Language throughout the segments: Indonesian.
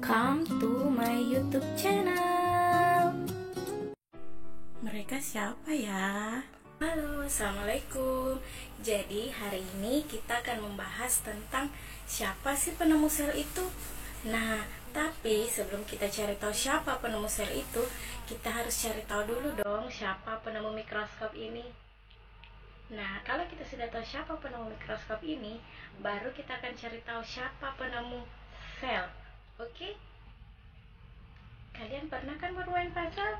Welcome to my YouTube channel. Mereka siapa ya? Halo, assalamualaikum. Jadi hari ini kita akan membahas tentang siapa sih penemu sel itu. Nah, tapi sebelum kita cari tahu siapa penemu sel itu, kita harus cari tahu dulu dong siapa penemu mikroskop ini. Nah, kalau kita sudah tahu siapa penemu mikroskop ini, baru kita akan cari tahu siapa penemu sel. Oke? Kalian pernah kan bermain puzzle?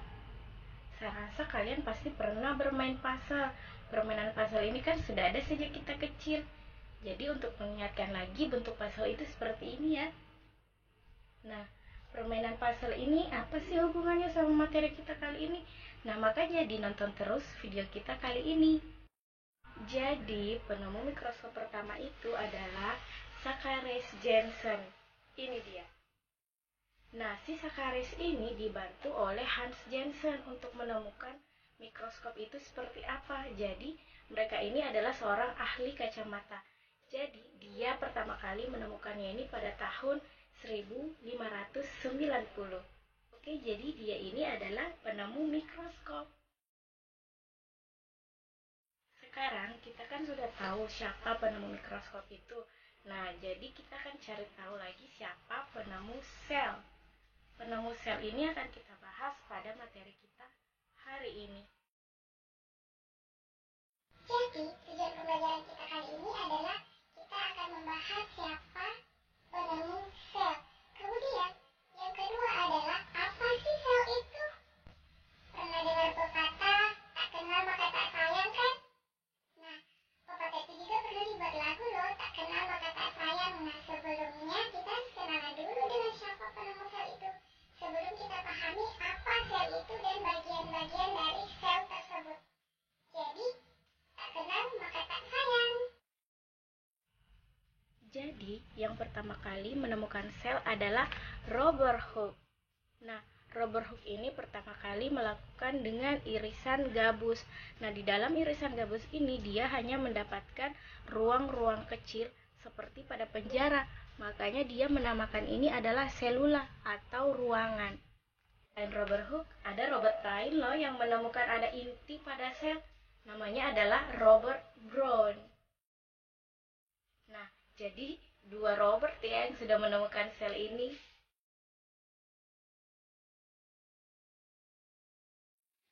Saya rasa kalian pasti pernah bermain puzzle. Permainan puzzle ini kan sudah ada sejak kita kecil. Jadi untuk mengingatkan lagi bentuk puzzle itu seperti ini ya. Nah, permainan puzzle ini apa sih hubungannya sama materi kita kali ini? Nah, makanya dinonton terus video kita kali ini. Jadi, penemu mikroskop pertama itu adalah Zacharias Janssen. Ini dia. Nah, si Zacharias ini dibantu oleh Hans Janssen untuk menemukan mikroskop itu seperti apa. Jadi, mereka ini adalah seorang ahli kacamata. Jadi, dia pertama kali menemukannya ini pada tahun 1590. Oke, jadi dia ini adalah penemu mikroskop. Sekarang kita kan sudah tahu siapa penemu mikroskop itu. Nah, jadi kita akan cari tahu lagi siapa penemu sel. Penemu sel ini akan kita bahas pada materi kita hari ini. Jadi, tujuan pembelajaran kita kali ini adalah kita akan membahas siapa penemu sel. Kemudian, yang kedua adalah apa sih sel itu? Pernah dengar pepatah, tak kenal maka tak sayang kan? Nah, pepatah itu juga pernah dibuat lagu loh, tak kenal maka tak sayang. Nah, sebelumnya kita harus kenalan dulu dengan siapa penemu sel itu. Sebelum kita pahami apa sel itu dan bagian-bagian dari sel tersebut. Jadi, tak kenal maka tak sayang. Jadi, yang pertama kali menemukan sel adalah Robert Hooke. Nah, Robert Hooke ini pertama kali melakukan dengan irisan gabus. Nah, di dalam irisan gabus ini dia hanya mendapatkan ruang-ruang kecil seperti pada penjara. Makanya dia menamakan ini adalah selula atau ruangan. Dan Robert Hooke, ada Robert lain loh yang menemukan ada inti pada sel. Namanya adalah Robert Brown. Nah, jadi dua Robert ya yang sudah menemukan sel ini.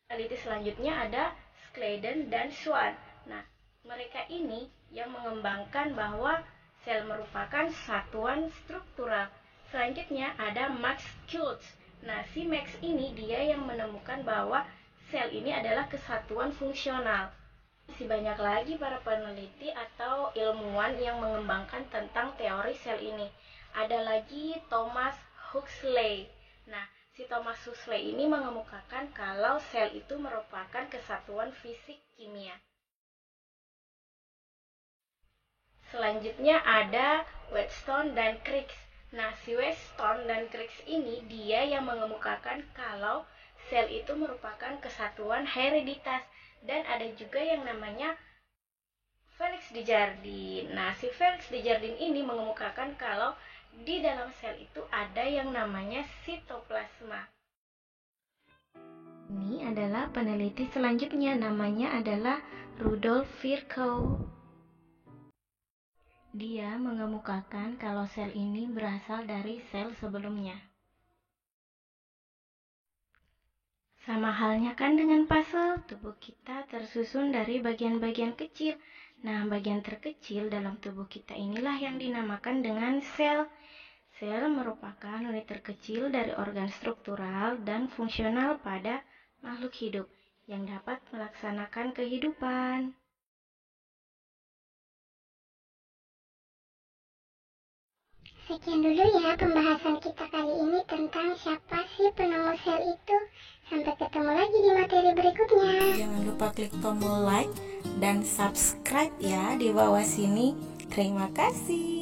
Peneliti selanjutnya ada Sladen dan Swan. Nah, mereka ini yang mengembangkan bahwa sel merupakan satuan struktural. Selanjutnya ada Max Schultz. Nah, si Max ini dia yang menemukan bahwa sel ini adalah kesatuan fungsional. Masih banyak lagi para peneliti atau ilmuwan yang mengembangkan tentang teori sel ini. Ada lagi Thomas Huxley. Nah, si Thomas Huxley ini mengemukakan kalau sel itu merupakan kesatuan fisik kimia. Selanjutnya ada Wheatstone dan Crick. Nah, si Wheatstone dan Crick ini dia yang mengemukakan kalau sel itu merupakan kesatuan hereditas. Dan ada juga yang namanya Felix Desjardins. Nah, si Felix Desjardins ini mengemukakan kalau di dalam sel itu ada yang namanya sitoplasma. Ini adalah peneliti selanjutnya, namanya adalah Rudolf Virchow. Dia mengemukakan kalau sel ini berasal dari sel sebelumnya. Sama halnya kan dengan puzzle, tubuh kita tersusun dari bagian-bagian kecil. Nah, bagian terkecil dalam tubuh kita inilah yang dinamakan dengan sel. Sel merupakan unit terkecil dari organ struktural dan fungsional pada makhluk hidup yang dapat melaksanakan kehidupan. Sekian dulu ya pembahasan kita kali ini tentang siapa sih penemu sel itu. Sampai ketemu lagi di materi berikutnya. Jangan lupa klik tombol like dan subscribe ya di bawah sini. Terima kasih.